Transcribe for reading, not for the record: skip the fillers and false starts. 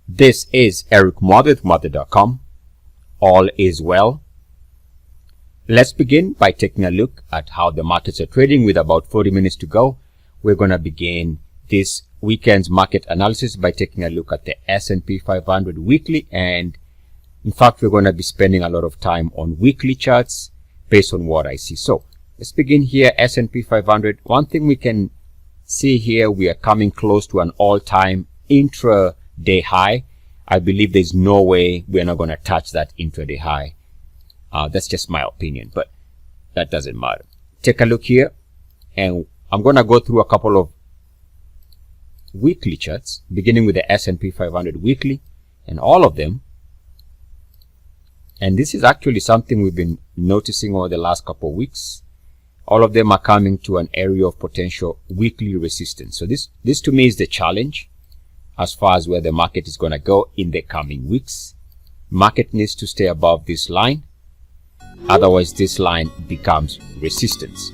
This is Eric Muathe, Muathe.com. All is well. Let's begin by taking a look at how the markets are trading with about 40 minutes to go. We're going to begin this weekend's market analysis by taking a look at the S&P 500 weekly, and in fact we're going to be spending a lot of time on weekly charts based on what I see. So let's begin here. S&P 500. One thing we can see here, we are coming close to an all-time intraday high. I believe there's no way we're not going to touch that intraday high. That's just my opinion, but that doesn't matter. Take a look here, and I'm going to go through a couple of weekly charts, beginning with the S&P 500 weekly, and all of them. And this is actually something we've been noticing over the last couple of weeks. All of them are coming to an area of potential weekly resistance. So this to me is the challenge as far as where the market is going to go in the coming weeks. Market needs to stay above this line. Otherwise, this line becomes resistance.